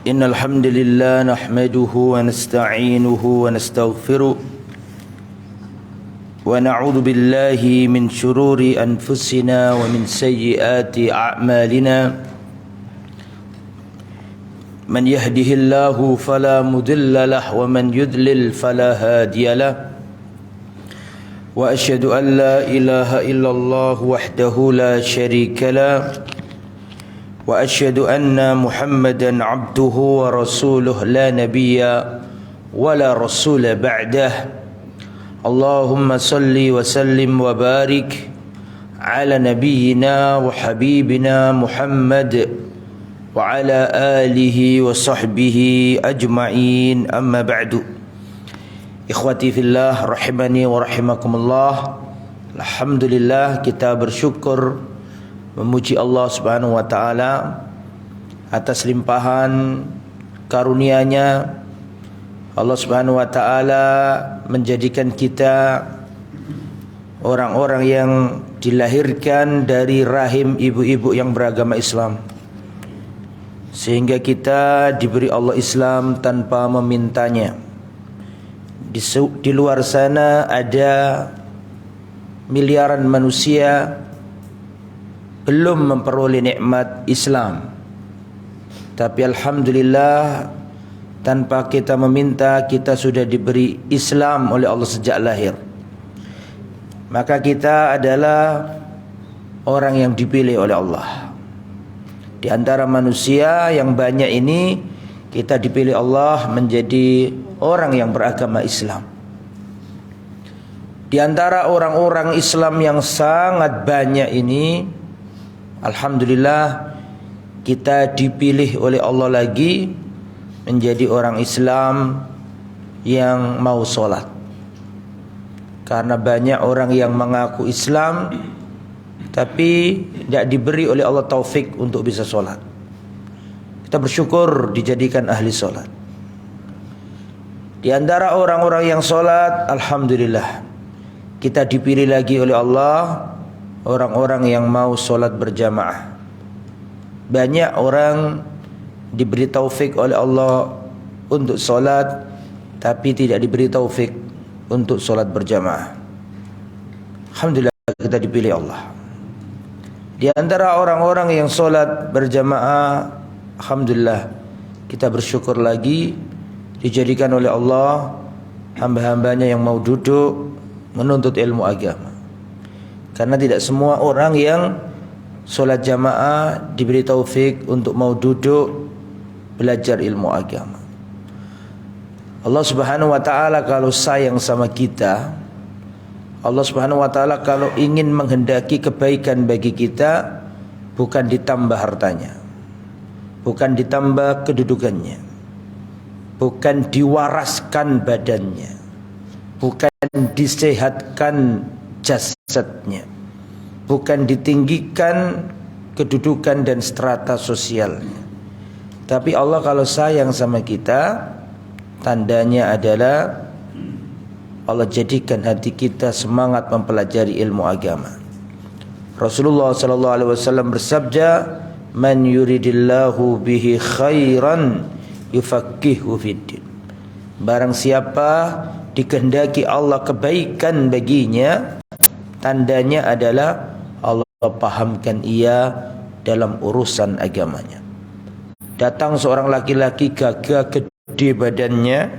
إن الحمد لله نحمده ونستعينه ونستغفره ونعوذ بالله من شرور أنفسنا ومن سيئات أعمالنا من يهده الله فلا مضل له ومن يضلل فلا هادي له وأشهد أن لا إله إلا الله وحده لا شريك له وأشهد أن محمدا عبده ورسوله لا نبي ولا رسول بعده اللهم صل وسلم وبارك على نبينا وحبيبنا محمد وعلى آله وصحبه أجمعين أما بعد Ikhwati fillah rahimani wa rahimakumullah. Alhamdulillah, kita bersyukur memuji Allah Subhanahu wa taala atas limpahan karunia-Nya. Allah Subhanahu wa taala menjadikan kita orang-orang yang dilahirkan dari rahim ibu-ibu yang beragama Islam, sehingga kita diberi Allah Islam tanpa memintanya. Di luar sana ada miliaran manusia belum memperoleh nikmat Islam, tapi alhamdulillah tanpa kita meminta kita sudah diberi Islam oleh Allah sejak lahir. Maka kita adalah orang yang dipilih oleh Allah. Di antara manusia yang banyak ini, kita dipilih Allah menjadi orang yang beragama Islam. Di antara orang-orang Islam yang sangat banyak ini, alhamdulillah kita dipilih oleh Allah lagi menjadi orang Islam yang mau sholat. Karena banyak orang yang mengaku Islam tapi tidak diberi oleh Allah taufik untuk bisa sholat. Kita bersyukur dijadikan ahli sholat. Di antara orang-orang yang sholat, alhamdulillah kita dipilih lagi oleh Allah orang-orang yang mau sholat berjamaah. Banyak orang diberi taufik oleh Allah untuk sholat, tapi tidak diberi taufik untuk sholat berjamaah. Alhamdulillah kita dipilih Allah. Di antara orang-orang yang sholat berjamaah, alhamdulillah kita bersyukur lagi dijadikan oleh Allah hamba-hambanya yang mau duduk menuntut ilmu agama. Karena tidak semua orang yang sholat jamaah diberi taufik untuk mau duduk belajar ilmu agama. Allah Subhanahu wa taala kalau sayang sama kita, Allah Subhanahu wa taala kalau ingin menghendaki kebaikan bagi kita, bukan ditambah hartanya, bukan ditambah kedudukannya, bukan diwaraskan badannya, bukan disehatkan jasadnya, bukan ditinggikan kedudukan dan strata sosialnya. Tapi Allah kalau sayang sama kita, tandanya adalah Allah jadikan hati kita semangat mempelajari ilmu agama. Rasulullah sallallahu alaihi wasallam bersabda, "Man yuridillahu bihi khairan yufaqihu fiddin." Barang siapa dikehendaki Allah kebaikan baginya, tandanya adalah Allah pahamkan ia dalam urusan agamanya. Datang seorang laki-laki gagah gede badannya,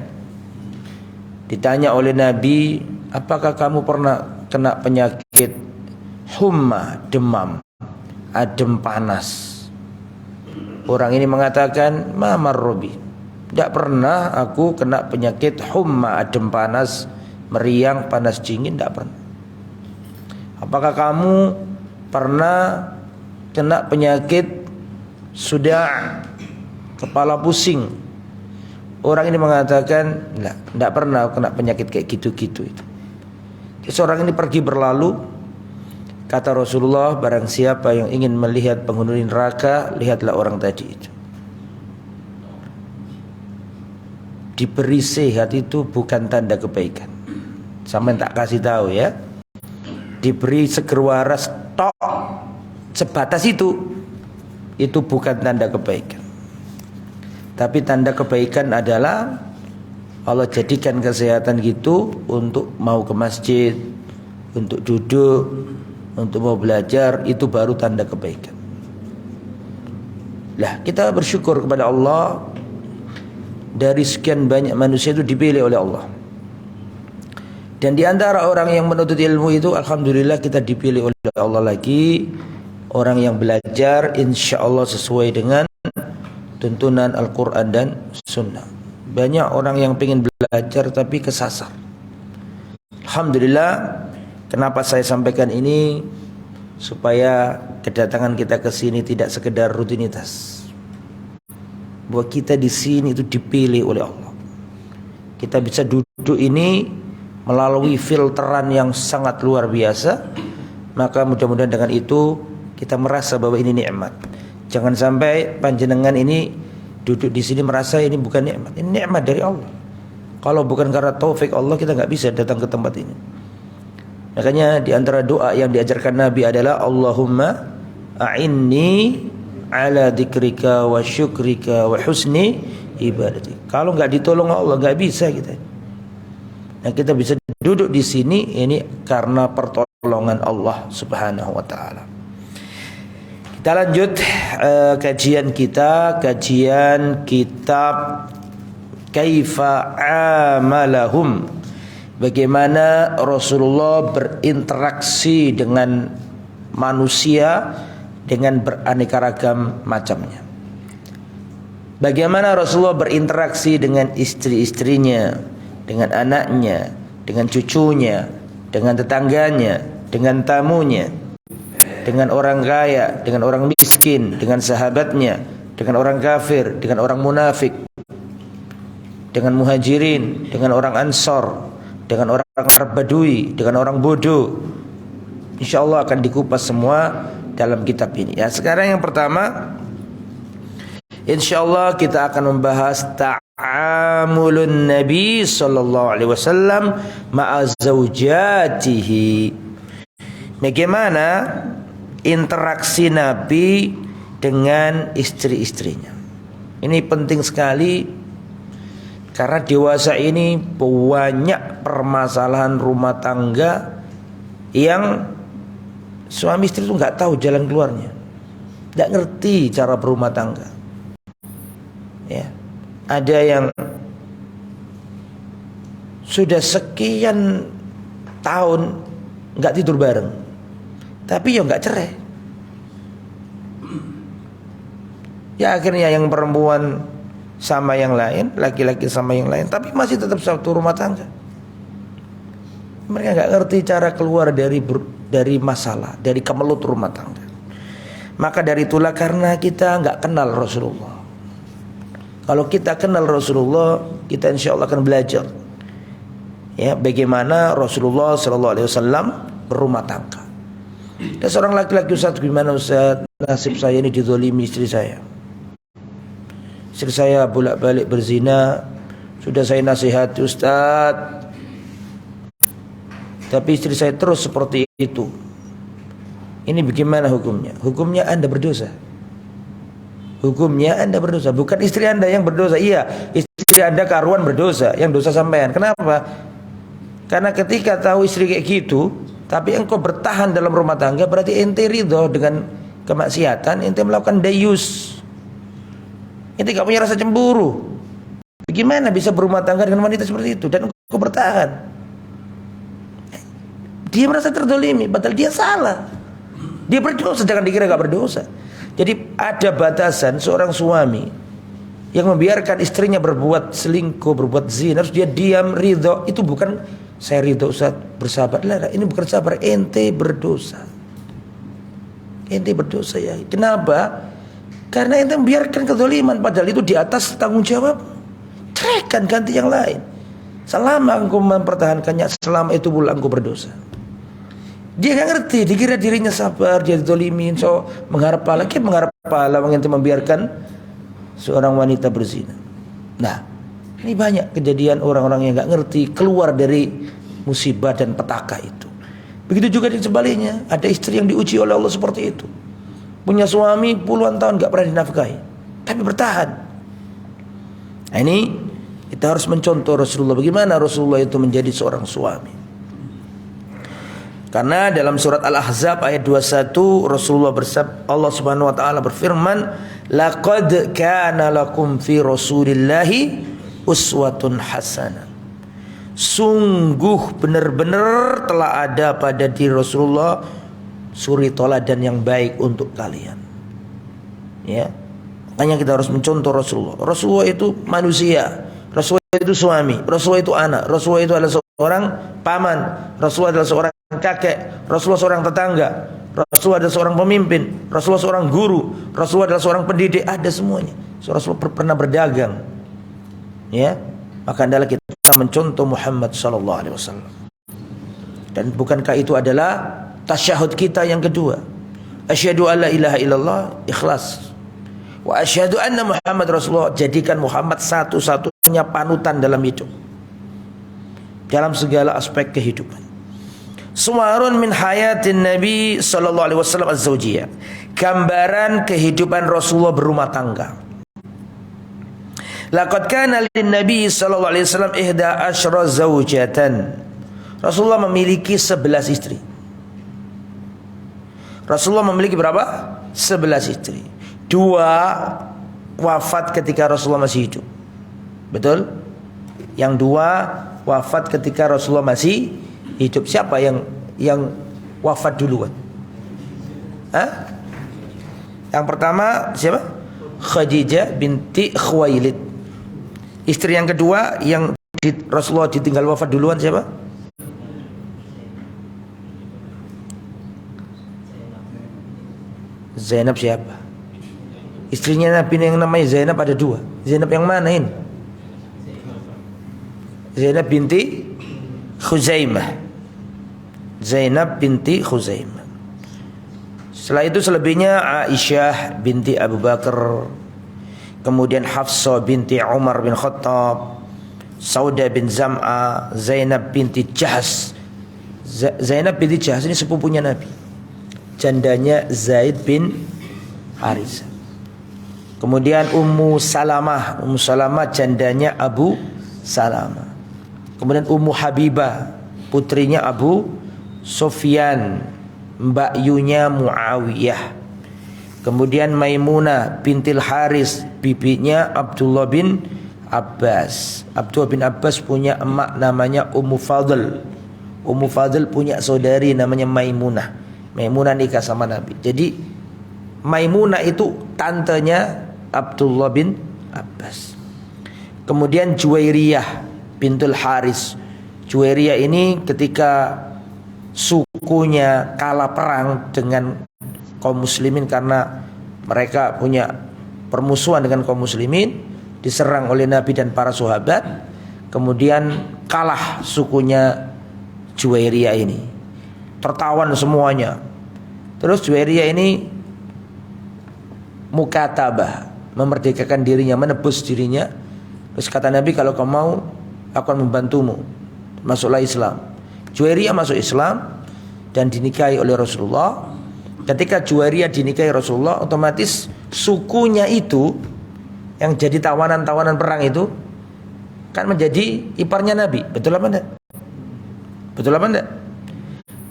ditanya oleh Nabi, apakah kamu pernah kena penyakit humma, demam, adem panas? Orang ini mengatakan, Mamar Robi, tidak pernah aku kena penyakit humma, adem panas, meriang, panas dingin, tidak pernah. Apakah kamu pernah kena penyakit sudah kepala pusing? Orang ini mengatakan, tidak pernah aku kena penyakit kayak gitu-gitu itu. Seorang ini pergi berlalu. Kata Rasulullah, barang siapa yang ingin melihat penghuni neraka, lihatlah orang tadi itu. Diberi sehat itu bukan tanda kebaikan. Sampai tak kasih tahu ya. Diberi seger waras tok sebatas itu bukan tanda kebaikan. Tapi tanda kebaikan adalah Allah jadikan kesehatan gitu untuk mau ke masjid, untuk duduk, untuk mau belajar, itu baru tanda kebaikan. Lah, kita bersyukur kepada Allah, dari sekian banyak manusia itu dipilih oleh Allah. Dan di antara orang yang menuntut ilmu itu, alhamdulillah kita dipilih oleh Allah lagi, orang yang belajar insya Allah sesuai dengan tuntunan Al-Quran dan Sunnah. Banyak orang yang pengen belajar tapi kesasar. Alhamdulillah, kenapa saya sampaikan ini? Supaya kedatangan kita ke sini tidak sekedar rutinitas. Bahwa kita di sini itu dipilih oleh Allah. Kita bisa duduk ini melalui filteran yang sangat luar biasa. Maka mudah-mudahan dengan itu kita merasa bahwa ini nikmat. Jangan sampai panjenengan ini duduk di sini merasa ini bukan nikmat. Ini nikmat dari Allah. Kalau bukan karena taufik Allah, kita nggak bisa datang ke tempat ini. Makanya di antara doa yang diajarkan Nabi adalah Allahumma a'inni ala dzikrika wa syukrika wa husni ibadati. Kalau nggak ditolong Allah, nggak bisa kita. Nah, kita bisa duduk di sini ini karena pertolongan Allah Subhanahu wa taala. Kita lanjut kajian kita, kajian kitab Kaifa Amalahum. Bagaimana Rasulullah berinteraksi dengan manusia dengan beraneka ragam macamnya. Bagaimana Rasulullah berinteraksi dengan istri-istrinya, dengan anaknya, dengan cucunya, dengan tetangganya, dengan tamunya, dengan orang kaya, dengan orang miskin, dengan sahabatnya, dengan orang kafir, dengan orang munafik, dengan muhajirin, dengan orang ansor, dengan orang Arab Badui, dengan orang bodoh. InsyaAllah akan dikupas semua dalam kitab ini. Ya, sekarang yang pertama, InsyaAllah kita akan membahas ta'amulun Nabi sallallahu alaihi wasallam ma'a zaujatihi. Bagaimana interaksi Nabi dengan istri-istrinya. Ini penting sekali, karena dewasa ini banyak permasalahan rumah tangga yang suami istri itu nggak tahu jalan keluarnya, nggak ngerti cara berumah tangga. Ya, ada yang sudah sekian tahun nggak tidur bareng, tapi ya nggak cerai. Ya akhirnya yang perempuan sama yang lain, laki-laki sama yang lain, tapi masih tetap satu rumah tangga. Mereka nggak ngerti cara keluar dari masalah, dari kemelut rumah tangga. Maka dari itulah, karena kita nggak kenal Rasulullah. Kalau kita kenal Rasulullah, kita insya Allah akan belajar ya bagaimana Rasulullah Sallallahu Alaihi Wasallam berumah tangga. Dan seorang laki-laki, Ustaz, gimana Ustaz, nasib saya ini dizalimi istri saya. Istri saya bolak-balik berzina. Sudah saya nasihati Ustaz, tapi istri saya terus seperti itu. Ini bagaimana hukumnya? Hukumnya Anda berdosa. Hukumnya Anda berdosa. Bukan istri Anda yang berdosa. Iya, istri Anda karuan berdosa. Yang dosa sampean. Kenapa? Karena ketika tahu istri kayak gitu, tapi engkau bertahan dalam rumah tangga, berarti ente ridho dengan kemaksiatan. Ente melakukan dayus. Ente gak punya rasa cemburu. Bagaimana bisa berumah tangga dengan wanita seperti itu dan engkau bertahan? Dia merasa terzalimi, padahal dia salah. Dia berdosa, jangan dikira gak berdosa. Jadi ada batasan seorang suami yang membiarkan istrinya berbuat selingkuh, berbuat zina, harus dia diam, ridho. Itu bukan saya ridho Ustaz, bersabar. Lah, ini bukan sabar, ente berdosa. Ente berdosa ya. Kenapa? Karena ente membiarkan kezaliman, padahal itu di atas tanggung jawab. Ceraikan, ganti yang lain. Selama engkau mempertahankannya, selama itu pula engkau berdosa. Dia gak ngerti, dikira dirinya sabar, dia dizalimin, so mengharap pahala, ente membiarkan seorang wanita berzina. Nah, ini banyak kejadian orang-orang yang gak ngerti keluar dari musibah dan petaka itu. Begitu juga di sebaliknya, ada istri yang diuji oleh Allah seperti itu. Punya suami puluhan tahun gak pernah dinafkahi, tapi bertahan. Nah, ini kita harus mencontoh Rasulullah. Bagaimana Rasulullah itu menjadi seorang suami. Karena dalam surat Al-Ahzab ayat 21 Rasulullah bersabda, Allah Subhanahu wa taala berfirman, "Laqad kana lakum fi Rasulillahi uswatun hasanah." Sungguh benar-benar telah ada pada diri Rasulullah suri teladan yang baik untuk kalian. Ya. Makanya kita harus mencontoh Rasulullah. Rasulullah itu manusia, Rasulullah itu suami, Rasulullah itu anak, Rasulullah itu adalah seorang paman, Rasulullah adalah seorang kakek, Rasulullah seorang tetangga, Rasulullah adalah seorang pemimpin, Rasulullah seorang guru, Rasulullah adalah seorang pendidik, ada semuanya. Rasulullah pernah berdagang. Ya. Maka adalah kita mencontoh Muhammad sallallahu alaihi wasallam. Dan bukankah itu adalah tasyahud kita yang kedua? Asyhadu alla ilaha illallah, ikhlas. Wa asyhadu anna Muhammad Rasulullah, jadikan Muhammad satu-satunya panutan dalam hidup. Dalam segala aspek kehidupan. Suwarun min hayatin Nabi sallallahu alaihi wasallam az-zawjiyah. Gambaran kehidupan Rasulullah berumah tangga. Laqad kana lin Nabi sallallahu alaihi wasallam 11 zaujatan. Rasulullah memiliki 11 istri. Rasulullah memiliki berapa? 11 istri. 2 wafat ketika Rasulullah masih hidup. Betul? Yang 2 wafat ketika Rasulullah masih hidup. Siapa yang wafat duluan? Hah? Yang pertama siapa? Khadijah binti Khuwailid. Istri yang kedua yang Rasulullah ditinggal wafat duluan siapa? Zainab siapa? Istrinya Nabi yang namanya Zainab ada 2. Zainab yang mana ini? Zainab binti Khuzaimah. Zainab binti Khuzaimah. Setelah itu selebihnya Aisyah binti Abu Bakar, kemudian Hafsah binti Umar bin Khattab, Sauda bin Zam'a, Zainab binti Jahsh. Zainab binti Jahsh ini sepupunya Nabi, jandanya Zaid bin Harithah. Kemudian Ummu Salamah jandanya Abu Salamah. Kemudian Ummu Habibah, putrinya Abu Sufyan, mbakyunya Muawiyah. Kemudian Maimunah bintil Haris, bibinya Abdullah bin Abbas. Abdullah bin Abbas punya emak namanya Ummu Fadl. Ummu Fadl punya saudari namanya Maimunah. Maimunah nikah sama Nabi. Jadi Maimunah itu tantenya Abdullah bin Abbas. Kemudian Juwairiyah bintul Haris. Juwairiyah ini ketika sukunya kalah perang dengan kaum muslimin karena mereka punya permusuhan dengan kaum muslimin, diserang oleh Nabi dan para sahabat, kemudian kalah sukunya Juwairiyah ini, tertawan semuanya. Terus Juwairiyah ini mukatabah, memerdekakan dirinya, menebus dirinya. Terus kata Nabi, kalau kau mau aku akan membantumu, masuklah Islam. Juwairiyah masuk Islam dan dinikahi oleh Rasulullah. Ketika Juwairiyah dinikahi Rasulullah, otomatis sukunya itu yang jadi tawanan-tawanan perang itu kan menjadi iparnya Nabi. Betul apa enggak? Betul apa enggak?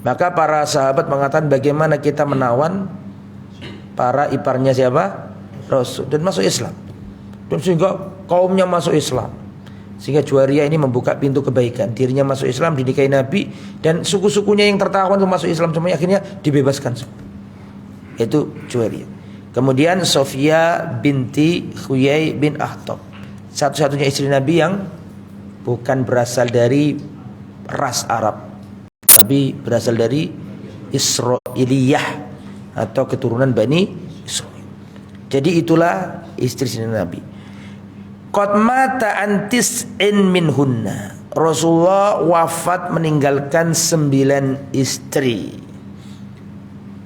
Maka para sahabat mengatakan, bagaimana kita menawan para iparnya siapa? Rasul, dan masuk Islam. Dan sehingga kaumnya masuk Islam. Sehingga Juwairiyah ini membuka pintu kebaikan. Dirinya masuk Islam, dinikahi Nabi, dan suku-sukunya yang tertawan untuk masuk Islam semuanya akhirnya dibebaskan. Itu Juwairiyah. Kemudian Sofia binti Huyai bin Akhtab, satu-satunya istri Nabi yang bukan berasal dari ras Arab, tapi berasal dari Israiliyah atau keturunan Bani Israil. Jadi itulah istri Nabi. Qad mata antis'in minhunna. Rasulullah wafat meninggalkan 9 istri.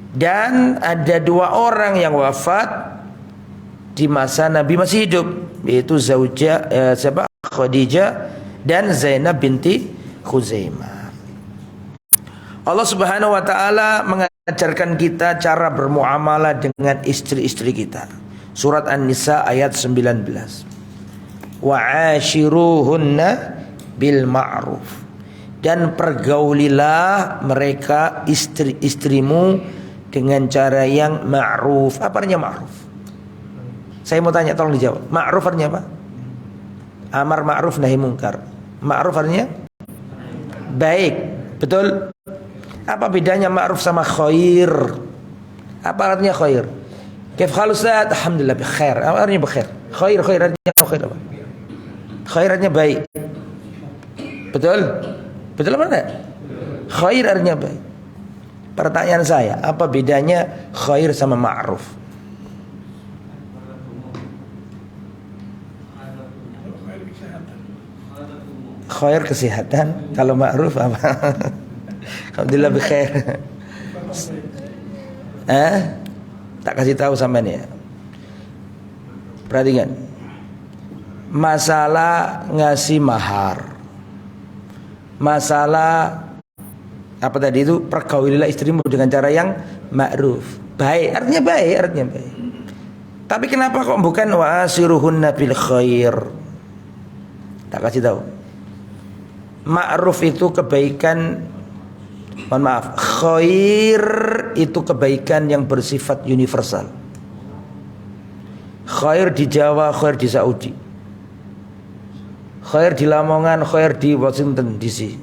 Dan ada 2 orang yang wafat di masa Nabi masih hidup, yaitu Khadijah dan Zainab binti Khuzaimah. Allah Subhanahu wa taala mengajarkan kita cara bermuamalah dengan istri-istri kita. Surat An-Nisa ayat 19. Wa'ashiruhunna bil ma'ruf, dan pergaulilah mereka istri-istrimu dengan cara yang ma'ruf. Apa artinya ma'ruf? Saya mau tanya, tolong dijawab. Ma'ruf artinya apa? Amar ma'ruf nahi mungkar. Ma'ruf artinya baik, betul? Apa bedanya ma'ruf sama khair? Apa artinya khair? Kaif hal Ustaz? Alhamdulillah bikhair. Apa artinya bikhair? Khair artinya khair apa? Khair artinya baik. Betul? Betul apa enggak? Khair artinya baik. Pertanyaan saya, apa bedanya khair sama ma'ruf? Khair kesehatan, kalau ma'ruf apa? Alhamdulillah bikhair. Tak kasih tahu sampean ya. Perhatikan. Masalah ngasih mahar. Masalah apa tadi itu, pergaulilah istrimu dengan cara yang ma'ruf. Baik, artinya baik, artinya baik. Tapi kenapa kok bukan wa'asiruhunna bil khair? Tak kasih tahu. Ma'ruf itu kebaikan, mohon maaf, khair itu kebaikan yang bersifat universal. Khair di Jawa, khair di Saudi, khair di Lamongan, khair di Washington DC,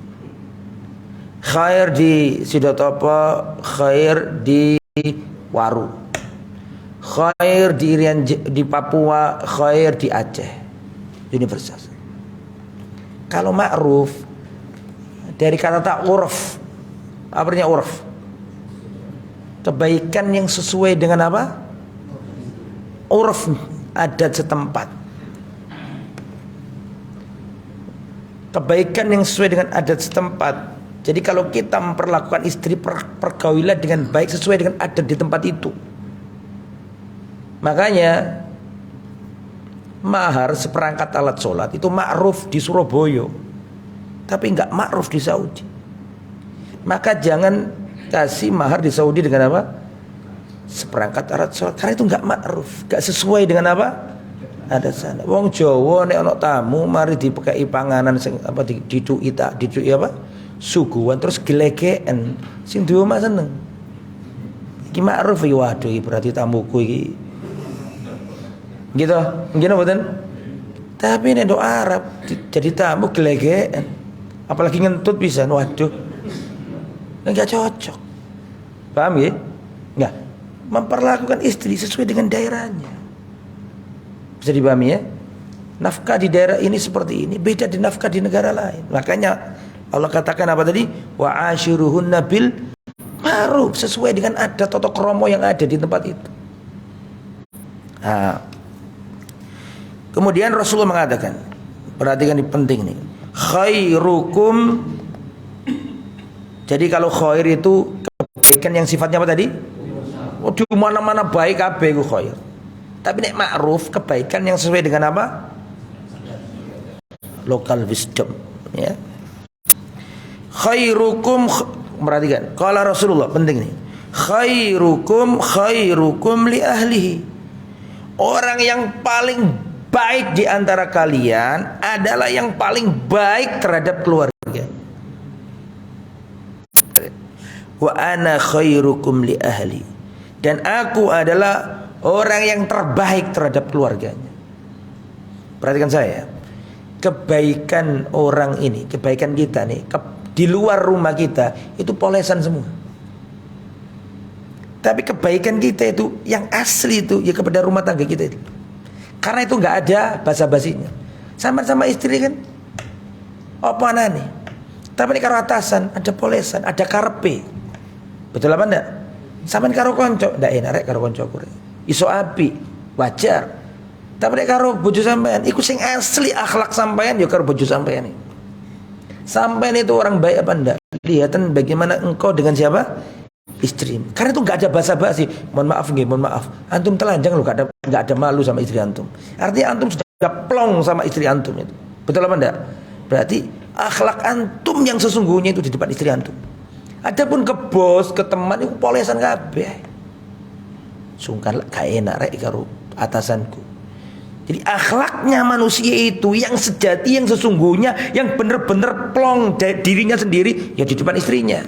khair di Sidotopo, khair di Waru, khair di Irian, di Papua, khair di Aceh. Universal. Kalau ma'ruf dari kata urf. Apa artinya urf? Kebaikan yang sesuai dengan apa? Urf, adat setempat. Kebaikan yang sesuai dengan adat setempat. Jadi kalau kita memperlakukan istri, pergaulilah dengan baik sesuai dengan adat di tempat itu. Makanya mahar seperangkat alat sholat itu ma'ruf di Surabaya, tapi enggak ma'ruf di Saudi. Maka jangan kasih mahar di Saudi dengan apa? Seperangkat alat sholat, karena itu enggak ma'ruf, enggak sesuai dengan apa? Ada sana. Wong Jawa nek ana tamu mari dipekai panganan sing apa diduki apa? Suguhan terus gelegeken. Sing duwe mah seneng. Iki ma'ruf iki, waduh iki berarti tamuku iki. Gitu, mungkin mboten? Tapi nek do Arab jadi tamu gelegeken. Apalagi ngentut bisa, waduh. Enggak cocok. Paham ya? Enggak. Memperlakukan istri sesuai dengan daerahnya. Bisa dipahami ya? Nafkah di daerah ini seperti ini, beda di nafkah di negara lain. Makanya Allah katakan apa tadi? Wa ashiruhunna bil ma'ruf, sesuai dengan adat tata krama yang ada di tempat itu. Nah, kemudian Rasulullah mengatakan, perhatikan ini penting nih. Khairukum. Jadi kalau khair itu kebaikan yang sifatnya apa tadi? Oh, di mana-mana baik kabeh ku khair. Tapi nek ma'ruf, kebaikan yang sesuai dengan apa? Local wisdom, ya. Khairukum, perhatikan. Qala Rasulullah, penting nih. Khairukum li ahlihi. Orang yang paling baik di antara kalian adalah yang paling baik terhadap keluarga. Wa ana khairukum li ahli, dan aku adalah orang yang terbaik terhadap keluarganya. Perhatikan saya, kebaikan orang ini, kebaikan kita nih di luar rumah kita itu polesan semua. Tapi kebaikan kita itu yang asli itu ya kepada rumah tangga kita itu. Karena itu nggak ada basa-basinya. Sama-sama istri kan, apa nih? Tapi ini karo atasan ada polesan, ada karpe. Betul apa enggak? Sampeyan karo konco ndak enak rek karo koncoku rek. Iso api, wajar. Tapi nek karo bojo sampean iku sing asli akhlak sampean ya karo bojo sampean iki. Sampean itu orang baik apa enggak? Lihatan bagaimana engkau dengan siapa? Istri. Karena itu enggak ada basa-basi. Mohon maaf nggih, mohon maaf. Antum telanjang lho, enggak ada malu sama istri antum. Artinya antum sudah plong sama istri antum itu. Betul apa enggak? Berarti akhlak antum yang sesungguhnya itu di depan istri antum. Adapun ke bos, ke teman itu polesan kabeh. Sungkan gak enak rek karo atasanku. Jadi akhlaknya manusia itu yang sejati, yang sesungguhnya, yang benar-benar plong dirinya sendiri ya di depan istrinya.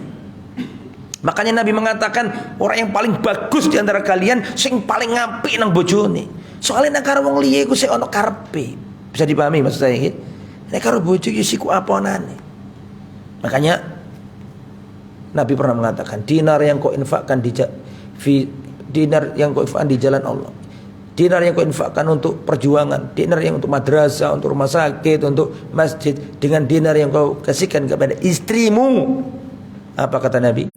Makanya Nabi mengatakan orang yang paling bagus di antara kalian sing paling ngapik nang bojone. Soalnya nang karo wong liya iku sik ana karepe. Bisa dipahami maksud saya iki? Nek karo bojo iki siku aponane. Makanya Nabi pernah mengatakan dinar yang kau infakkan dinar yang kau infakkan di jalan Allah, dinar yang kau infakkan untuk perjuangan, dinar yang untuk madrasah, untuk rumah sakit, untuk masjid, dengan dinar yang kau kasihkan kepada istrimu, apa kata Nabi?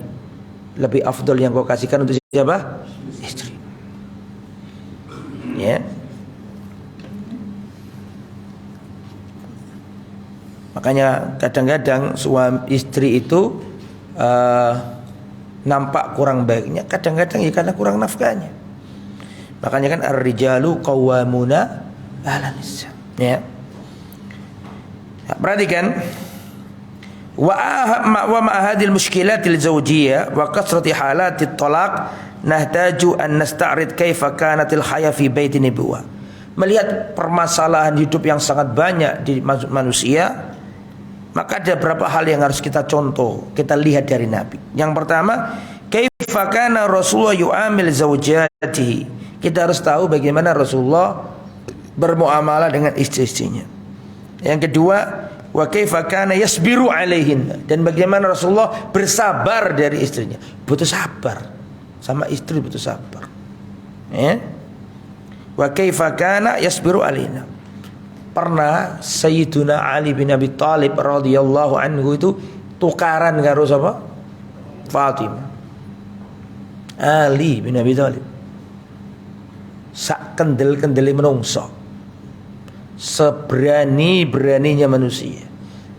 Lebih afdol yang kau kasihkan untuk siapa? Istri. Ya. Makanya kadang-kadang suami istri itu nampak kurang baiknya, kadang-kadang ya karena kurang nafkahnya. Makanya kan ar-rijalu qawwamuna 'alan nisa. Ya. Perhatikan wa ma hadhil mushkilatil zawjiyyah wa kasrati halatit talaq nahtaju an nasta'rid kaifa kanatil haya fi baitin nubuwah. Melihat permasalahan hidup yang sangat banyak di manusia, maka ada beberapa hal yang harus kita contoh, kita lihat dari Nabi. Yang pertama, kaifa kana Rasulullah yu'amil zaujatihi. Kita harus tahu bagaimana Rasulullah bermuamalah dengan istri-istrinya. Yang kedua, wa kaifa kana yasbiru alaihin, dan bagaimana Rasulullah bersabar dari istrinya. Butuh sabar. Sama istri butuh sabar. Ya. Wa kaifa kana yasbiru alaina. Pernah Sayyiduna Ali bin Abi Thalib radhiyallahu anhu itu tukaran karo sapa? Fatimah. Ali bin Abi Thalib sak kendel-kendele menungso, seberani-beraninya manusia.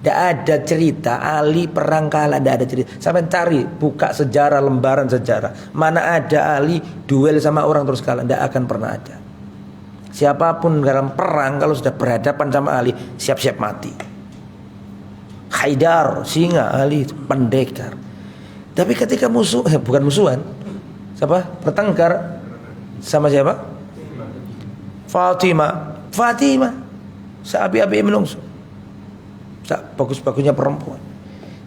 Tidak ada cerita Ali perang kalah, tidak ada cerita. Sampai cari, buka sejarah, lembaran sejarah, mana ada Ali duel sama orang terus kalah, tidak akan pernah ada. Siapapun dalam perang kalau sudah berhadapan sama Ali, siap-siap mati. Haidar, singa, Ali pendekar. Tapi ketika bukan musuhan, siapa? Bertengkar sama siapa? Fatimah. Seapi-api menungso, bagus-bagusnya perempuan.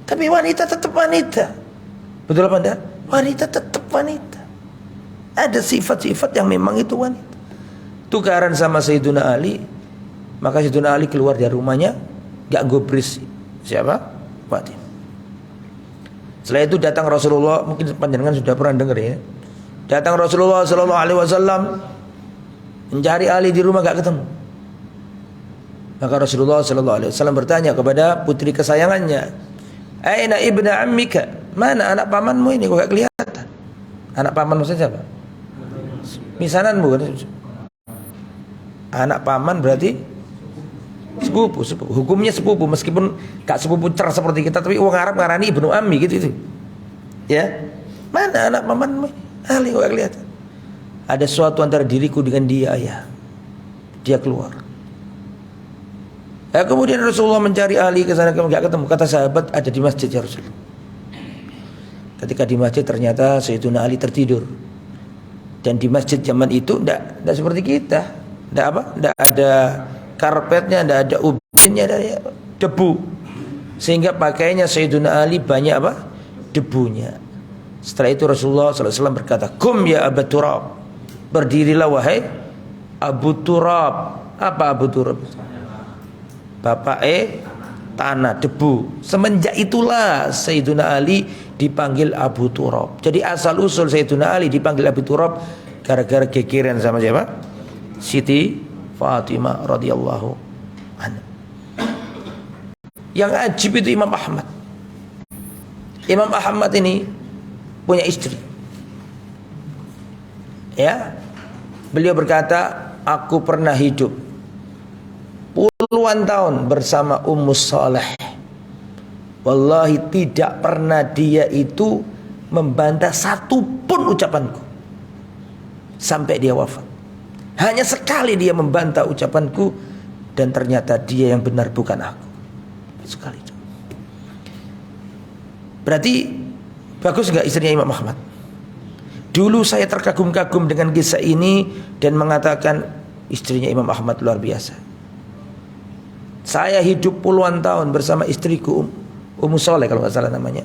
Tapi wanita tetap wanita. Betul apa enggak? Wanita tetap wanita. Ada sifat-sifat yang memang itu wanita. Tukaran sama Sayyiduna Ali, maka Sayyiduna Ali keluar dari rumahnya gak gubris. Siapa? Fatimah. Setelah itu datang Rasulullah, mungkin panjenengan sudah pernah dengar ya. Datang Rasulullah sallallahu alaihi wasallam mencari Ali di rumah gak ketemu. Maka Rasulullah sallallahu alaihi wasallam bertanya kepada putri kesayangannya, "Aina ibna ammika?" Mana anak pamanmu ini kok gak kelihatan? Anak paman maksudnya siapa? Misananmu kan? Anak paman berarti sepupu. Hukumnya sepupu, meskipun gak sepupu cer seperti kita, tapi orang Arab ngarani ibnu ammi gitu. Ya. Mana anak pamanmu? Ali kok gak kelihatan? Ada sesuatu antara diriku dengan dia, ayah. Dia keluar. Kemudian Rasulullah mencari Ali ke sana, gak ketemu. Kata sahabat, ada di masjid ya Rasulullah. Ketika di masjid ternyata Sayyiduna Ali tertidur. Dan di masjid zaman itu tidak seperti kita. Tidak ada karpetnya, tidak ada ubinnya, ada debu. Sehingga pakainya Sayyiduna Ali banyak apa? Debunya. Setelah itu Rasulullah SAW berkata, "Kum ya Abu Turab." Berdirilah wahai Abu Turab. Apa Abu Turab? Bapak tanah, debu. Semenjak itulah Sayyiduna Ali dipanggil Abu Turab. Jadi asal usul Sayyiduna Ali dipanggil Abu Turab gara-gara gegeran sama siapa? Siti Fatimah radhiyallahu anha. Yang ajib itu Imam Ahmad. Imam Ahmad ini punya istri. Ya. Beliau berkata, "Aku pernah hidup puluhan tahun bersama Ummu Saleh. Wallahi tidak pernah dia itu membantah satu pun ucapanku sampai dia wafat. Hanya sekali dia membantah ucapanku, dan ternyata dia yang benar bukan aku." Sekali. Berarti bagus enggak istrinya Imam Ahmad? Dulu saya terkagum-kagum dengan kisah ini dan mengatakan, istrinya Imam Ahmad luar biasa. Saya hidup puluhan tahun bersama istriku Ummu Soleh kalau nggak salah namanya.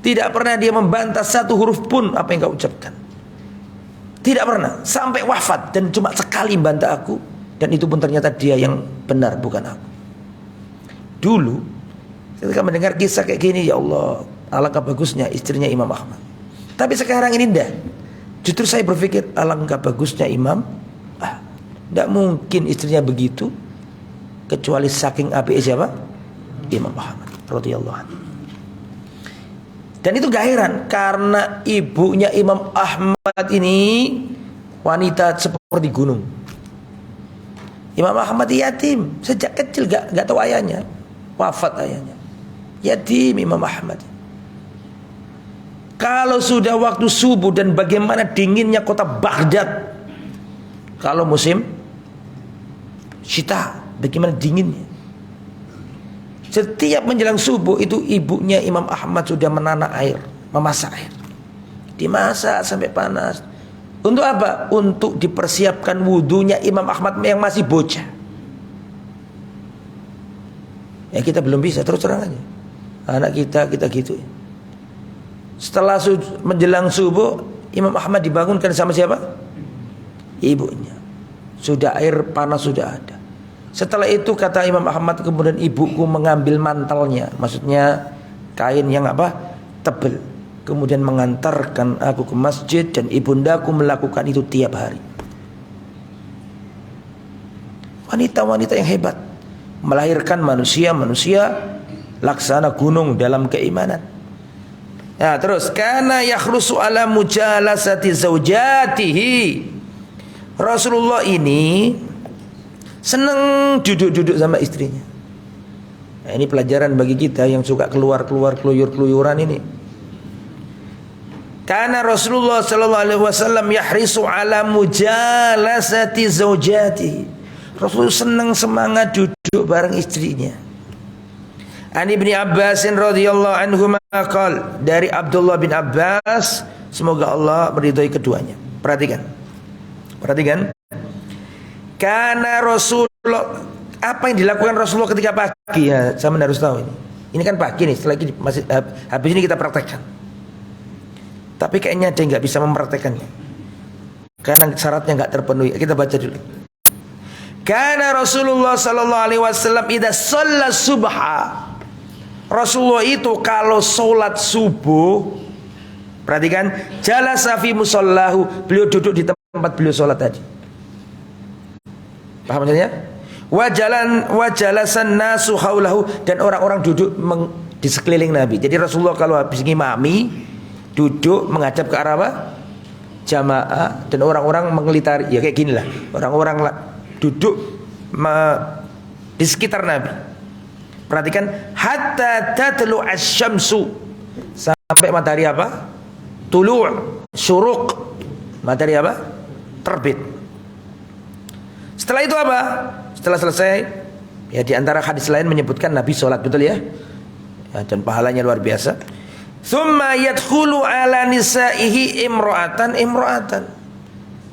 Tidak pernah dia membantah satu huruf pun apa yang kau ucapkan. Tidak pernah sampai wafat, dan cuma sekali bantah aku, dan itu pun ternyata dia yang benar bukan aku. Dulu ketika mendengar kisah kayak gini, ya Allah, alangkah bagusnya istrinya Imam Ahmad. Tapi sekarang ini enggak. Justru saya berpikir alangkah bagusnya Imam. Tidak mungkin istrinya begitu, kecuali saking api siapa? Imam Ahmad radhiyallahu anhu. Dan itu gak heran, karena ibunya Imam Ahmad ini wanita seperti gunung. Imam Ahmad yatim sejak kecil, gak tahu ayahnya, wafat ayahnya. Yatim Imam Ahmad. Kalau sudah waktu subuh, dan bagaimana dinginnya kota Baghdad kalau musim syita, bagaimana dinginnya. Setiap menjelang subuh itu ibunya Imam Ahmad sudah menanah air, memasak air. Dimasak sampai panas. Untuk apa? Untuk dipersiapkan wudunya Imam Ahmad yang masih bocah. Ya kita belum bisa, terus terang aja. Anak kita gitu. Setelah menjelang subuh, Imam Ahmad dibangunkan sama siapa? Ibunya. Sudah air panas sudah ada. Setelah itu kata Imam Ahmad, kemudian ibuku mengambil mantalnya, maksudnya kain yang tebal, kemudian mengantarkan aku ke masjid, dan ibundaku melakukan itu tiap hari. Wanita-wanita yang hebat, melahirkan manusia laksana gunung dalam keimanan. Nah terus, kana yakhrusu ala mujalasati zaujatihi. Rasulullah ini senang duduk-duduk sama istrinya. Nah, ini pelajaran bagi kita yang suka keluar-keluar keluyur-keluyuran ini. Karena Rasulullah sallallahu alaihi wasallam yahrisu ala mujalasati zaujati. Rasul senang semangat duduk bareng istrinya. An Ibnu Abbas radhiyallahu anhu maqal, dari Abdullah bin Abbas, semoga Allah meridhai keduanya. Perhatikan. Karena Rasulullah, apa yang dilakukan Rasulullah ketika pagi, ya saya harus tahu ini. Ini kan pagi nih, setelah ini masih habis ini kita praktekkan. Tapi kayaknya ada yang nggak bisa mempraktekannya, karena syaratnya nggak terpenuhi. Kita baca dulu. Karena Rasulullah sallallahu alaihi wasallam idza shalla subha. Rasulullah itu kalau sholat subuh, perhatikan, jalasa fi musallahu, beliau duduk di tempat beliau sholat tadi. Paham maksudnya? Wajalasan nasu haulahu, dan orang-orang duduk di sekeliling Nabi. Jadi Rasulullah kalau habis ngimami duduk menghadap ke arah jamaah, dan orang-orang mengelitari. Ya kayak ginilah. Orang-orang duduk di sekitar Nabi. Perhatikan, hatta tatlu asy-syamsu, sampai matahari tulu', syuruq. Matahari terbit. Setelah itu setelah selesai, ya di antara hadis lain menyebutkan Nabi sholat, betul ya? Dan pahalanya luar biasa. Tsumma yadkhulu ala nisaihi imra'atan.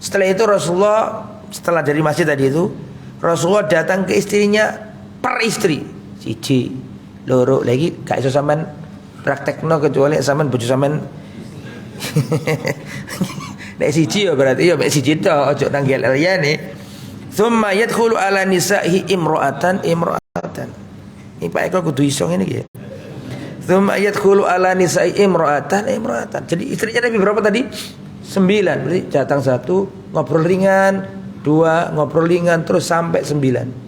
Setelah itu Rasulullah, setelah dari masjid tadi itu, Rasulullah datang ke istrinya per istri. Siji, loro, lagi gak iso sampean praktekno kecuali sampean bojo sampean. Nek siji ya berarti ya mek siji tok, ojo nang GL liyane. Tsumma yadkhulu ala nisaihi imra'atan. Ini Pak Eko kudu iso ngene iki ya. Tsumma yadkhulu ala nisaihi imra'atan. Jadi istrinya Nabi berapa tadi? 9. Berarti datang 1, ngobrol ringan, 2, ngobrol ringan, terus sampai 9.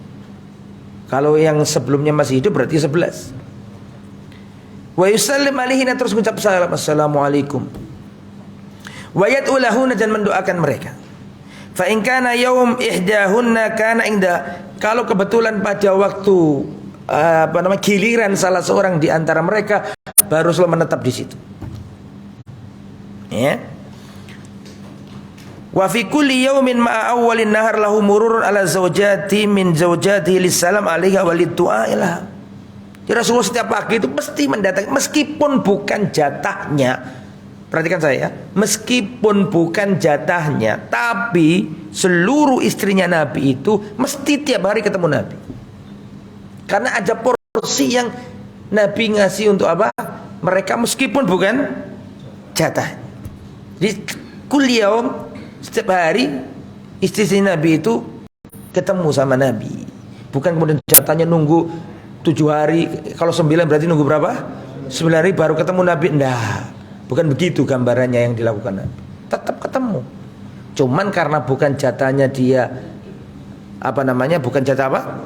Kalau yang sebelumnya masih hidup berarti 11. Wa yusallim alaihinna, terus mengucap salam, assalamualaikum. Wa yad'u lahunna, dan mendoakan mereka. Fa in kana yaum ihdahunna kana inda, kalau kebetulan pada waktu giliran salah seorang di antara mereka, baru Rasulullah menetap di situ. Ya. Wa fi kulli yaumin ma'a awwalin nahar lahu mururun ala zawjati min zawjatihi lisalam alaiha waliddu'a ilaha. Jadi Rasulullah setiap pagi itu mesti mendatangi, meskipun bukan jatahnya perhatikan saya, meskipun bukan jatahnya, tapi seluruh istrinya Nabi itu mesti tiap hari ketemu Nabi. Karena ada porsi yang Nabi ngasih untuk apa? Mereka meskipun bukan jatah. Jadi kuliah setiap hari istri Nabi itu ketemu sama Nabi. Bukan kemudian jatahnya nunggu 7 hari. Kalau 9 berarti nunggu berapa? 9 hari baru ketemu Nabi. Nah, bukan begitu gambarannya yang dilakukan Nabi. Tetap ketemu. Cuman karena bukan jatahnya dia, bukan jatah apa?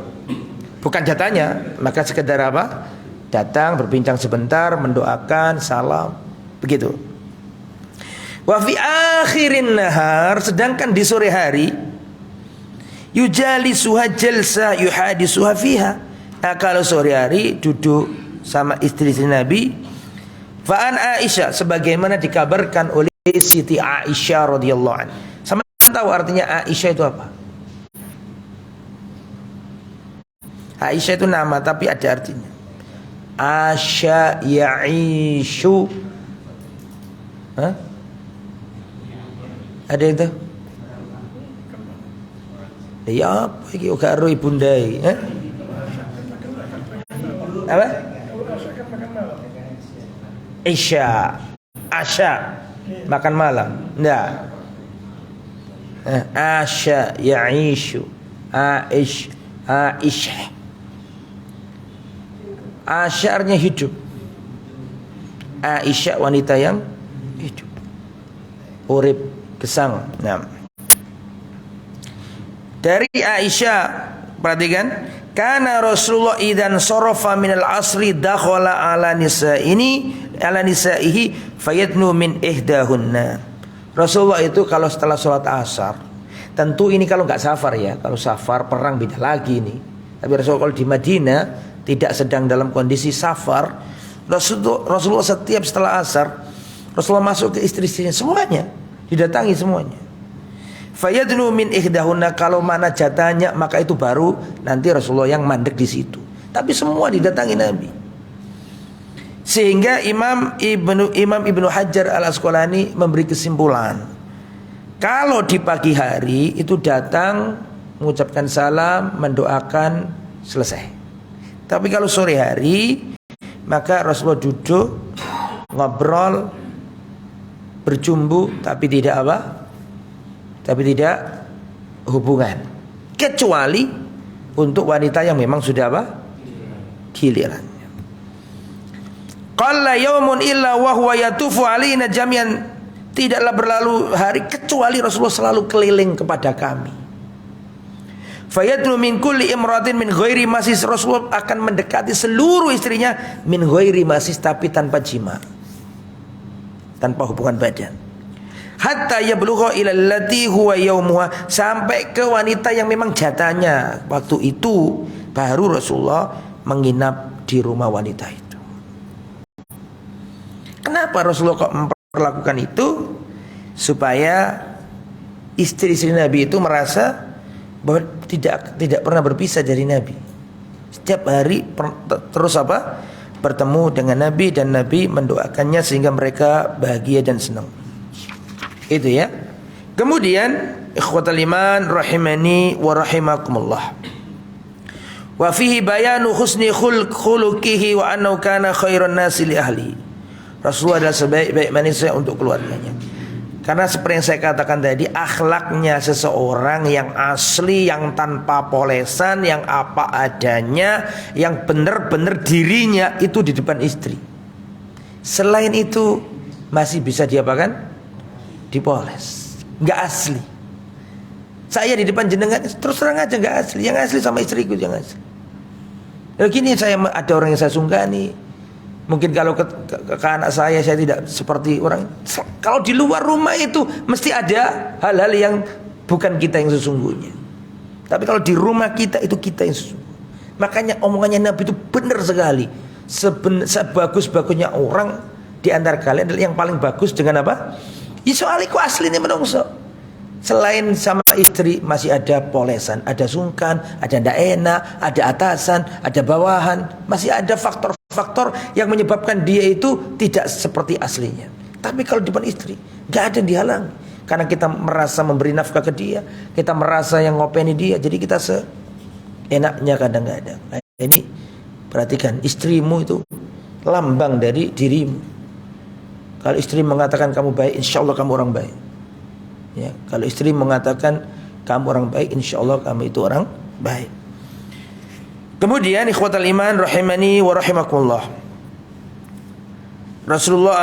Bukan jatahnya, maka sekedar apa? Datang, berbincang sebentar, mendoakan, salam, begitu. Wa fi akhirin nahar, sedangkan di sore hari, yujalisuha jalsa yuhadisuha fiha. Nah, kalau sore hari duduk sama istri-istri Nabi. Fa'an Aisyah, sebagaimana dikabarkan oleh Siti Aisyah radhiyallahu anha. Sama tahu artinya Aisyah itu apa? Aisyah itu nama tapi ada artinya. Asya ya'ishu. Hah? Ada itu? Ya apa iki karo ibundai, Apa? Isya, Asya, makan malam. Enggak. Asya ya'ishu. Aish. Asyarnya hidup. Aisyah wanita yang hidup. Urip gesang. Nah. Dari Aisyah, perhatikan, karena Rasulullah idan sarafa minal asri dakhala ala nisaihi fayadnu min ihdahunna. Rasulullah itu kalau setelah sholat asar, tentu ini kalau nggak safar ya, kalau safar perang beda lagi nih. Tapi Rasulullah kalau di Madinah tidak sedang dalam kondisi safar, Rasulullah setiap setelah asar Rasulullah masuk ke istri-istrinya semuanya, didatangi semuanya. Fayadnu min ihdahunna, kalau mana jatahnya maka itu baru nanti Rasulullah yang mandek di situ. Tapi semua didatangi Nabi. Sehingga Imam Ibnu Hajar Al-Asqalani memberi kesimpulan, kalau di pagi hari itu datang mengucapkan salam, mendoakan, selesai. Tapi kalau sore hari maka Rasulullah duduk, ngobrol, berjumbu, tapi tidak apa? Tapi tidak hubungan, kecuali untuk wanita yang memang sudah apa? Gilirannya. Qalla yaumun illa wa huwa yatufu alaina jami'an, tidaklah berlalu hari kecuali Rasulullah selalu keliling kepada kami. Fayadnu min kulli imratin min ghairi masis, Rasulullah akan mendekati seluruh istrinya min ghairi masis, tapi tanpa jima, tanpa hubungan badan. Hatta yablugha ila allati huwa yaumuha, sampai ke wanita yang memang jatahnya waktu itu, baru Rasulullah menginap di rumah wanita itu. Kenapa Rasulullah kok memperlakukan itu? Supaya istri-istri Nabi itu merasa bahwa tidak pernah berpisah dari Nabi. Setiap hari terus apa? Bertemu dengan Nabi, dan Nabi mendoakannya sehingga mereka bahagia dan senang. Itu ya. Kemudian ikhwatal iman rahimani wa rahimakumullah. Wa fihi bayanu husni khuluqihi wa annahu kana khairan nasi li ahli. Rasulullah adalah sebaik-baik manusia untuk keluarganya. Karena seperti yang saya katakan tadi, akhlaknya seseorang yang asli, yang tanpa polesan, yang apa adanya, yang benar-benar dirinya itu di depan istri. Selain itu masih bisa diapakan? Dipoles, nggak asli. Saya di depan jenengan terus terang aja nggak asli. Yang asli sama istriku yang asli. Lalu gini, saya ada orang yang saya sungkani. Mungkin kalau ke anak saya tidak seperti orang. Kalau di luar rumah itu mesti ada hal-hal yang bukan kita yang sesungguhnya. Tapi kalau di rumah kita itu kita yang sesungguhnya. Makanya omongannya Nabi itu benar sekali. Sebagus-bagusnya orang di antara kalian adalah yang paling bagus dengan apa? Ya soalnya ku aslinya menungso. Selain sama istri masih ada polesan, ada sungkan, ada ndak enak, ada atasan, ada bawahan. Masih ada faktor-faktor yang menyebabkan dia itu tidak seperti aslinya. Tapi kalau di depan istri nggak ada yang dihalangi, karena kita merasa memberi nafkah ke dia, kita merasa yang ngopeni dia, jadi kita seenaknya kadang-kadang. Nah, ini perhatikan, istrimu itu lambang dari dirimu. Kalau istri mengatakan kamu baik, insya Allah kamu orang baik. Ya, kalau istri mengatakan kamu orang baik, insya Allah kamu itu orang baik. Kemudian ikhwatal iman rahimani wa rahimakumullah. Rasulullah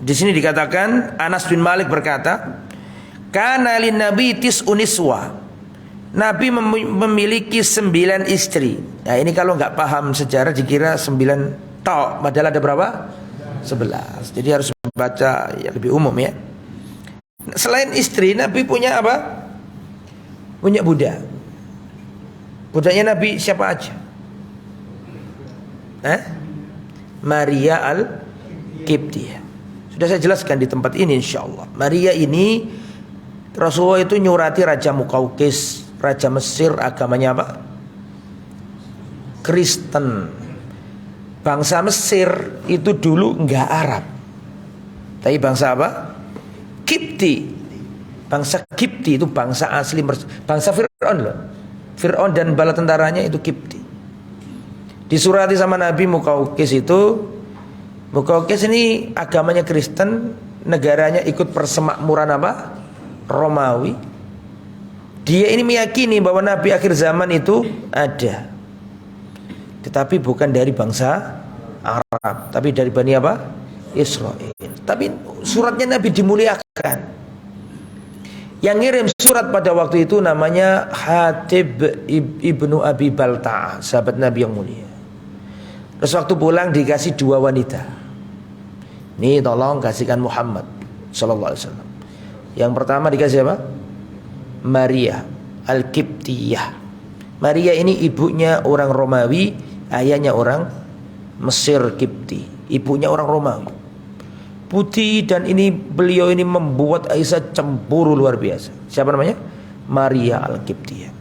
di sini dikatakan, Anas bin Malik berkata, kana lin nabi tis'un niswa. Nabi memiliki 9 istri. Nah, ini kalau nggak paham sejarah dikira 9 tok, padahal ada berapa? 11. Jadi harus membaca ya lebih umum ya. Selain istri, Nabi punya apa? Punya budak. Budaknya Nabi siapa aja? Maria al-Qibtiyah. Sudah saya jelaskan di tempat ini insyaallah. Maria ini Rasulullah itu nyurati Raja Muqawqis, Raja Mesir, agamanya apa? Kristen. Bangsa Mesir itu dulu enggak Arab, tapi bangsa apa? Qibti. Bangsa Qibti itu bangsa asli, bangsa Fir'aun loh. Fir'aun dan bala tentaranya itu Qibti. Disurati sama Nabi Muqawqis itu. Muqawqis ini agamanya Kristen, negaranya ikut persemakmuran apa? Romawi. Dia ini meyakini bahwa Nabi akhir zaman itu ada, tetapi bukan dari bangsa Arab, tapi dari Bani apa? Israel. Tapi suratnya Nabi dimuliakan. Yang ngirim surat pada waktu itu namanya Hatib ibnu Abi Balta'ah, sahabat Nabi yang mulia. Terus waktu pulang dikasih 2 wanita. Nih tolong kasihkan Muhammad sallallahu alaihi wasallam. Yang pertama dikasih apa? Maria al-Qibtiyah. Maria ini ibunya orang Romawi, ayahnya orang Mesir Qibti. Ibunya orang Romawi, putih, dan ini beliau ini membuat Aisyah cemburu luar biasa. Siapa namanya? Maria al-Qibtiyah.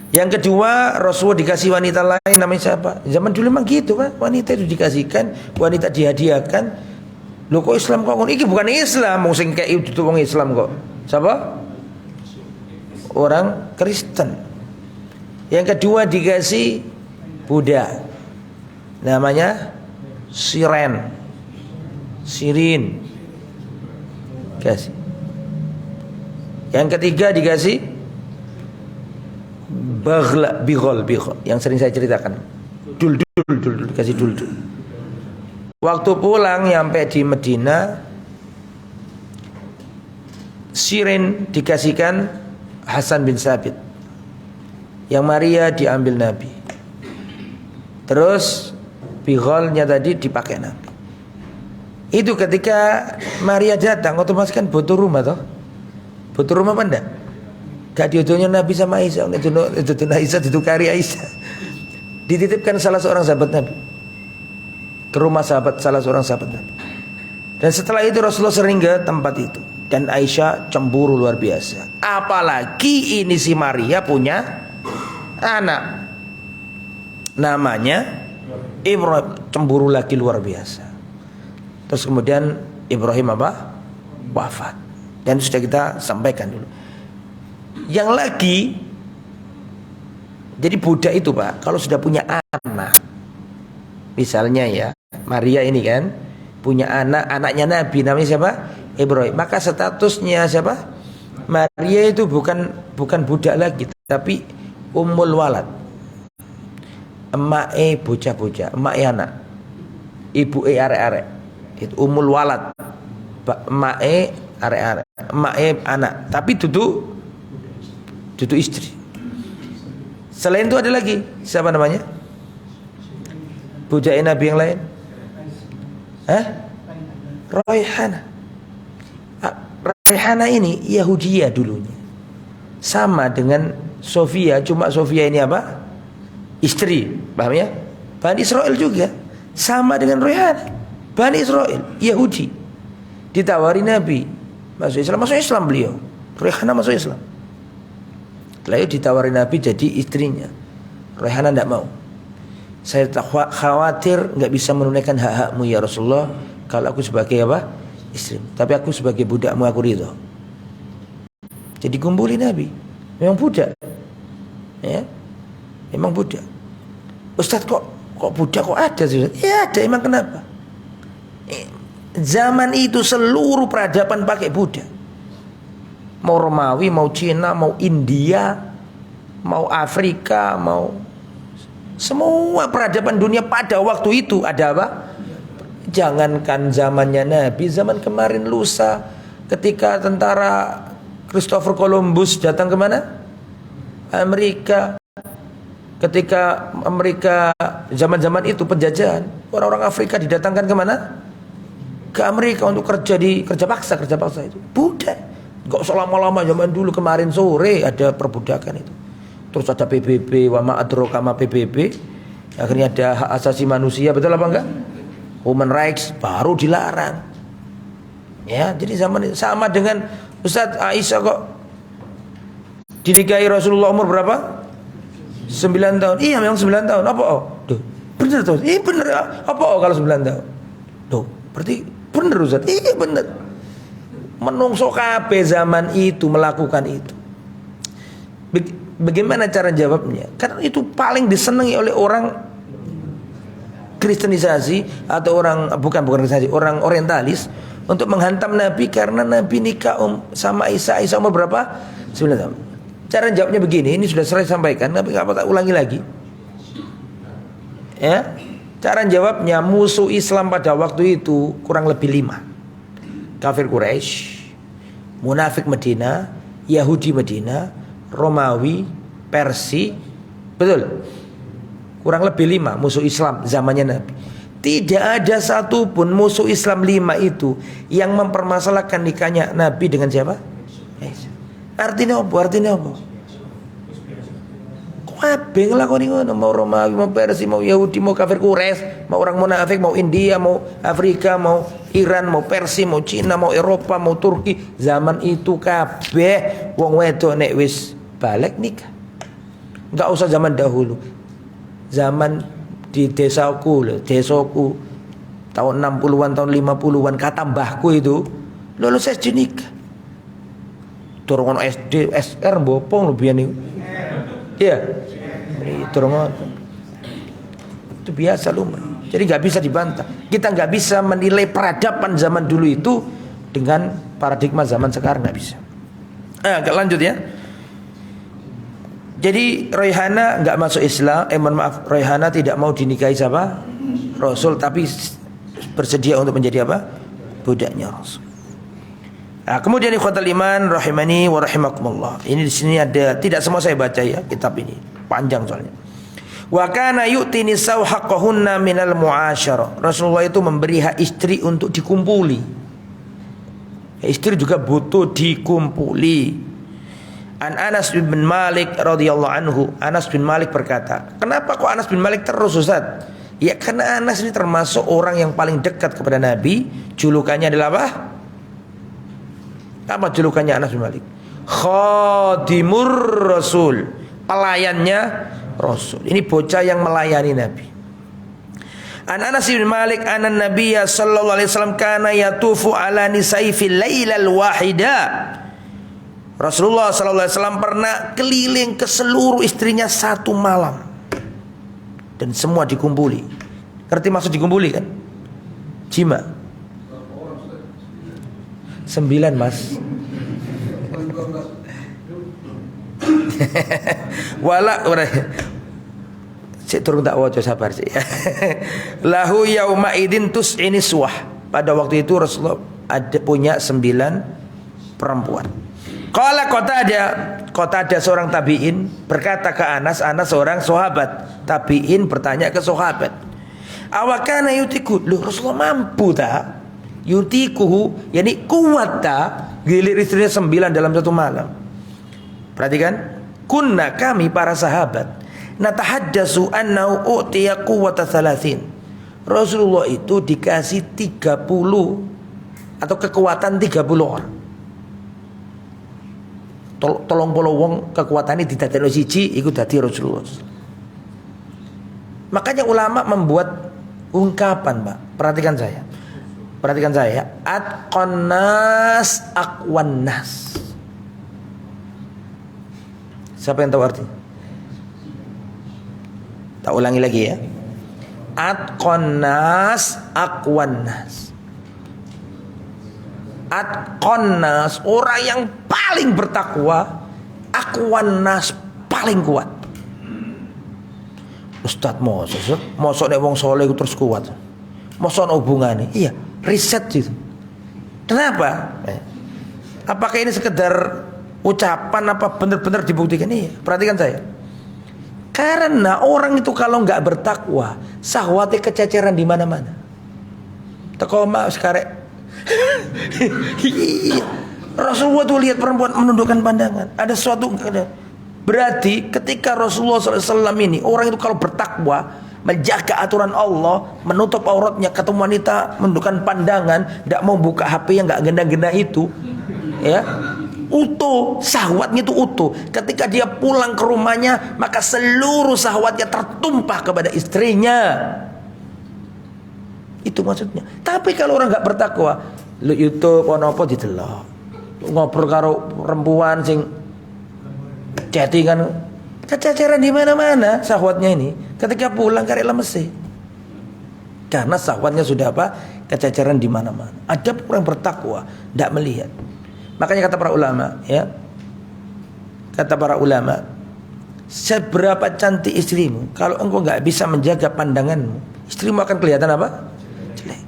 Yang kedua, Rasulullah dikasih wanita lain namanya siapa? Zaman dulu memang gitu kan, wanita itu dikasihkan, wanita dihadiahkan. Loh kok Islam kok ini bukan Islam, mau sing kayak itu wong Islam kok. Siapa? Orang Kristen. Yang kedua dikasih budak, namanya Sirin. Kasih. Yang ketiga dikasih Bighol, yang sering saya ceritakan. Dul, dikasih dul. Waktu pulang nyampe di Medina, Sirin dikasihkan Hasan bin Sabit. Yang Maria diambil Nabi. Terus Bigholnya tadi dipakai Nabi. Itu ketika Maria datang, otomatis kan butuh rumah toh. Butuh rumah apa enggak? Gak diodohnya Nabi sama Aisyah, itu Aisyah ditukari Aisyah. Dititipkan salah seorang sahabat Nabi ke rumah salah seorang sahabat Nabi. Dan setelah itu Rasulullah sering ke tempat itu, dan Aisyah cemburu luar biasa. Apalagi ini si Maria punya anak namanya Ibrahim, cemburu lagi luar biasa. Terus kemudian Ibrahim apa? Wafat. Dan sudah kita sampaikan dulu. Yang lagi, jadi budak itu Pak, kalau sudah punya anak, misalnya ya Maria ini kan punya anak, anaknya Nabi namanya siapa? Ibrahim. Maka statusnya siapa? Maria itu bukan budak lagi, tapi ummul walad. Emak bocah-bocah, emak anak, ibu arek-arek. Itu ummul walad. Emak arek-arek, emak anak, tapi duduk istri. Selain itu ada lagi, siapa namanya? Budak Nabi yang lain? Rayhana. Rayhana ini Yahudiyah dulunya, sama dengan Sofia, cuma Sofia ini apa? Istri, paham ya? Bani Israel juga, sama dengan Rayhana, Bani Israel, Yahudi. Ditawari Nabi masuk Islam beliau. Rayhana masuk Islam. Lalu ditawari Nabi jadi istrinya. Rayhana tidak mau. Saya khawatir nggak bisa menunaikan hak-hakmu ya Rasulullah. kalau aku sebagai apa? Istri. Tapi aku sebagai budakmu aku ridho. Jadi kumpuli Nabi. Memang budak. Ya. Memang budak. Ustaz kok budak kok ada sih? Ya ada, emang kenapa? Zaman itu seluruh peradaban pakai budak. Mau Romawi, mau Cina, mau India, mau Afrika, mau semua peradaban dunia pada waktu itu ada apa? Jangankan zamannya Nabi, zaman kemarin lusa ketika tentara Christopher Columbus datang ke mana? Amerika. Ketika Amerika zaman-zaman itu penjajahan, orang-orang Afrika didatangkan ke mana? Ke Amerika untuk kerja paksa itu. Budak. Enggak usah lama-lama, zaman dulu kemarin sore ada perbudakan itu. Terus ada PBB, wa ma adraka ma PBB. Akhirnya ada hak asasi manusia, betul apa enggak? Human rights baru dilarang. Ya, jadi zaman itu sama dengan Ustaz Aisyah kok dinikahi Rasulullah umur berapa? 9 tahun. Iya memang 9 tahun. Apa? Oh, duh, bener tuh. Iya bener. Apa? Oh, kalau 9 tahun. Duh, berarti bener Ustaz. Iya bener. Menungso kabeh zaman itu melakukan itu. Bagaimana cara jawabnya? Karena itu paling disenangi oleh orang Kristenisasi atau orang bukan Kristenisasi, orang orientalis untuk menghantam Nabi karena Nabi nikah sama Aisyah umur berapa? 9 tahun. Cara jawabnya begini, ini sudah saya sampaikan, tapi nggak apa-apa ulangi lagi. Ya, cara jawabnya musuh Islam pada waktu itu kurang lebih 5. Kafir Quraisy, munafik Medina, Yahudi Medina, Romawi, Persia, betul. Kurang lebih 5 musuh Islam zamannya Nabi. Tidak ada satupun musuh Islam 5 itu yang mempermasalahkan nikahnya Nabi dengan siapa? Artinya apa? Kabeh nglakoni ngono, mau Romawi, mau Persia, mau Yahudi, mau kafir Quraisy, mau orang munafik, mau India, mau Afrika, mau Iran, mau Persia, mau Cina, mau Eropa, mau Turki. Zaman itu kabeh wong wedok nek wis balik nikah. Enggak usah zaman dahulu. Zaman di desaku tahun 60-an, tahun 50-an kata mbahku itu lulus SD nikah. Dorongan SD, SR mbopong lebih nih. Iya. Dorongan. Itu biasa lumrah. Jadi nggak bisa dibantah. Kita nggak bisa menilai peradaban zaman dulu itu dengan paradigma zaman sekarang, nggak bisa. Lanjut ya. Jadi Raihana nggak masuk Islam. Raihana tidak mau dinikahi siapa? Rasul, tapi bersedia untuk menjadi apa? Budaknya Rasul. Nah, kemudian ikhwatal iman rahimani wa rahimakumullah. Ini di sini ada, tidak semua saya baca ya kitab ini, panjang soalnya. Wa kana yu'ti nisa'u haqqahunna minal mu'asyarah. Rasulullah itu memberi hak istri untuk dikumpuli. Istri juga butuh dikumpuli. An Anas bin Malik radhiyallahu anhu. Anas bin Malik berkata, kenapa kok Anas bin Malik terus Ustaz? Ya karena Anas ini termasuk orang yang paling dekat kepada Nabi. Julukannya adalah apa? Apa julukannya Anas bin Malik? Khadimur Rasul, pelayannya Rasul. Ini bocah yang melayani Nabi. An Anas bin Malik anan Nabiyya sallallahu alaihi wasallam kana yatufu ala nisa'i fil lailal wahida. Rasulullah sallallahu alaihi wasallam pernah keliling ke seluruh istrinya satu malam. Dan semua dikumpuli. Ngerti maksud dikumpuli kan? Jima. 9 mas. Wala Cik turun tak wajo sabar sih. Lahu yauma idin tus'ini suwah. Pada waktu itu Rasulullah punya 9 perempuan. Qala Qatadah seorang tabi'in berkata ke Anas seorang sahabat. Tabi'in bertanya ke sahabat, awakana yutiku, loh Rasulullah mampu tak? Yutikuhu, yani kuat tak gilir istrinya 9 dalam satu malam. Perhatikan, kunna kami para sahabat natahaddasu annahu utiya quwwata 30. Rasulullah itu dikasih 30 atau kekuatan 30 orang. Tolong polo wong kekuatane didadekno siji iku dadi Rasulullah. Makanya ulama membuat ungkapan, Pak. Perhatikan saya. Perhatikan saya ya. Atqan nas aqwan nas. Siapa yang tahu artinya? Tak ulangi lagi ya. Atqan nas aqwan nas. Atqan nas, orang yang paling bertakwa, aqwan nas, paling kuat. Ustaz mosok nek wong saleh terus kuat. Mosok ana hubungane? Iya, riset itu. Kenapa? Apakah ini sekedar ucapan apa benar-benar dibuktikan? Iya, perhatikan saya. Karena orang itu kalau nggak bertakwa, syahwatnya kececeran di mana-mana. Teko mak sekarek. Rasulullah tuh lihat perempuan menundukkan pandangan. Ada suatu berarti ketika Rasulullah SAW ini orang itu kalau bertakwa, menjaga aturan Allah, menutup auratnya, ketemu wanita menundukkan pandangan, tidak mau buka HP yang nggak gena-gena itu, ya. Utuh, syahwatnya itu utuh. Ketika dia pulang ke rumahnya, maka seluruh syahwatnya tertumpah kepada istrinya. Itu maksudnya. Tapi kalau orang nggak bertakwa, lu YouTube ono apa didelok, ngobrol karo perempuan sing chattingan, kececeran di mana-mana syahwatnya ini. Ketika pulang karek lemes sih. Karena syahwatnya sudah apa? Kececeran di mana-mana. Ada orang bertakwa, tidak melihat. Makanya kata para ulama, ya. Kata para ulama, seberapa cantik istrimu, kalau engkau nggak bisa menjaga pandanganmu, istrimu akan kelihatan apa? Jelek.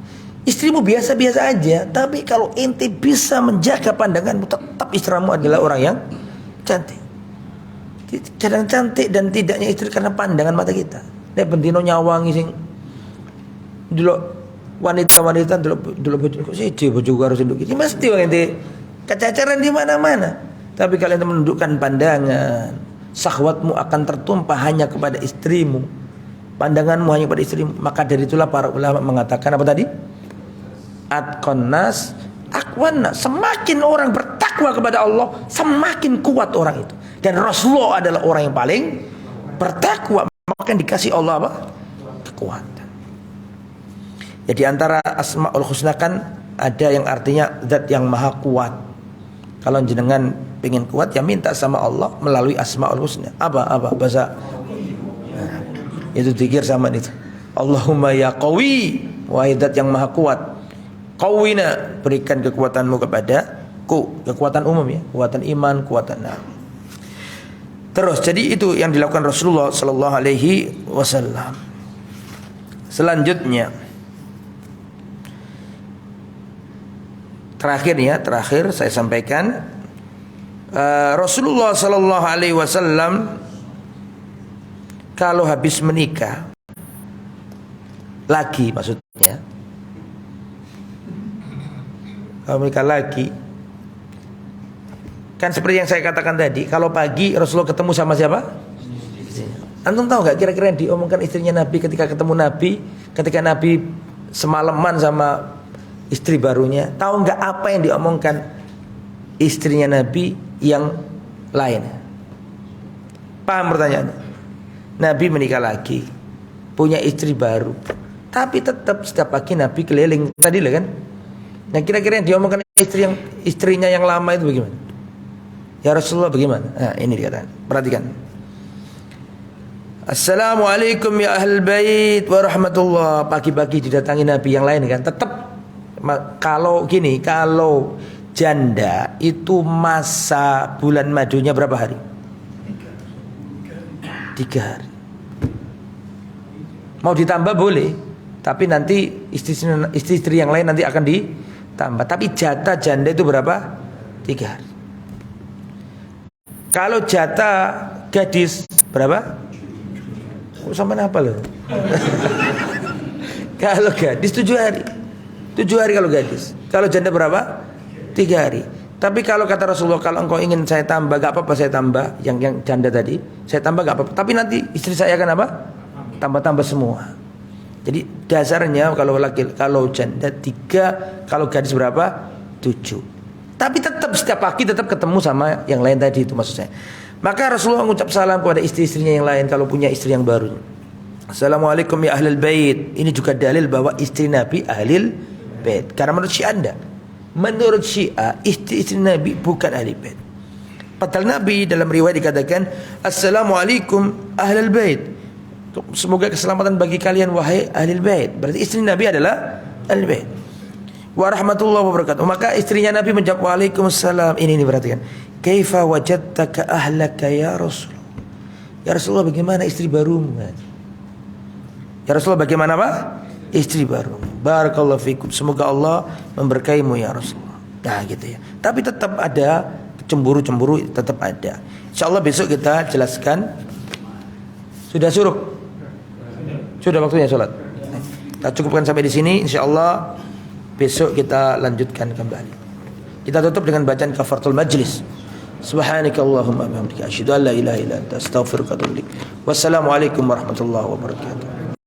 Istrimu biasa-biasa aja, tapi kalau ente bisa menjaga pandanganmu, tetap istrimu adalah orang yang cantik. Kadang cantik dan tidaknya istri karena pandangan mata kita. Nek bendino nyawangi sing dulu wanita-wanita dulu bojo siji bojo harus nduk iki mesti wong ente kececeran di mana-mana. Tapi kalau ente menundukkan pandangan, syahwatmu akan tertumpah hanya kepada istrimu. Pandanganmu hanya kepada istrimu. Maka dari itulah para ulama mengatakan apa tadi? Atqan nas aqwan nas. Semakin orang bertakwa kepada Allah, semakin kuat orang itu. Dan Rasulullah adalah orang yang paling bertakwa, maka dikasih Allah apa? Kekuatan. Jadi antara Asmaul Husna kan ada yang artinya zat yang maha kuat. Kalau jenengan pengen kuat ya minta sama Allah melalui Asmaul Husna. Apa bahasa? Nah, itu zikir sama itu. Allahumma ya qawi, wahai zat yang maha kuat. Qawina, berikan kekuatanmu kepadaku. Kekuatan umum ya, kekuatan iman, kekuatan terus, jadi itu yang dilakukan Rasulullah Sallallahu Alaihi Wasallam. Selanjutnya, terakhir saya sampaikan, Rasulullah Sallallahu Alaihi Wasallam kalau habis menikah lagi, maksudnya kalau menikah lagi, kan seperti yang saya katakan tadi, kalau pagi Rasulullah ketemu sama siapa? Antum tahu nggak kira-kira yang diomongkan istrinya Nabi ketika ketemu Nabi, ketika Nabi semalaman sama istri barunya? Tahu nggak apa yang diomongkan istrinya Nabi yang lain? Paham pertanyaannya? Nabi menikah lagi, punya istri baru, tapi tetap setiap pagi Nabi keliling tadi lah kan? Nah kira-kira yang diomongkan istrinya yang lama itu bagaimana? Ya Rasulullah bagaimana? Nah, ini dikatakan. Perhatikan. Assalamualaikum ya ahlul bait wa rahmatullah. Pagi-pagi didatangi Nabi yang lain kan. Tetap kalau gini, kalau janda itu masa bulan madunya berapa hari? 3 hari. Mau ditambah boleh, tapi nanti istri yang lain nanti akan ditambah. Tapi jatah janda itu berapa? 3 hari. Kalau jatah gadis berapa? Sampai apa loh? Kalau gadis 7 hari. 7 hari kalau gadis. Kalau janda berapa? 3 hari. Tapi kalau kata Rasulullah, kalau engkau ingin saya tambah, gak apa-apa saya tambah. Yang janda tadi, saya tambah gak apa-apa. Tapi nanti istri saya akan apa? Tambah-tambah semua. Jadi dasarnya kalau janda 3, kalau gadis berapa? 7. Tapi tetap setiap pagi tetap ketemu sama yang lain tadi, itu maksud saya. Maka Rasulullah mengucap salam kepada istri-istrinya yang lain kalau punya istri yang baru. Assalamualaikum ya ahlul bait. Ini juga dalil bahwa istri Nabi ahlul bait. Karena menurut Syiah anda, menurut Syiah istri-istri Nabi bukan ahli bait. Padahal Nabi dalam riwayat dikatakan, Assalamualaikum ahlal bait. Semoga keselamatan bagi kalian wahai ahli bait. Berarti istri Nabi adalah ahli bait. Wa rahmatullahi wabarakatuh. Maka istrinya Nabi menjawab, Waalaikumsalam. Ini perhatikan. Kaifa wajadtaka ahlaka ya Rasul? Ya Rasulullah, bagaimana istri barumu? Ya Rasulullah, bagaimana apa? Istri baru. Barakallahu fikum. Semoga Allah memberkaimu ya Rasulullah. Nah gitu ya. Tapi tetap ada cemburu-cemburu, tetap ada. Insyaallah besok kita jelaskan. Sudah suruh? Sudah waktunya sholat. Kita cukupkan sampai di sini. Insyaallah besok kita lanjutkan kembali. Kita tutup dengan bacaan kafaratul majlis. Subhanakallahumma wa bihamdika asyhadu an la ilaha illa anta astaghfiruka wa atubu ilaik. Wassalamualaikum warahmatullahi wabarakatuh.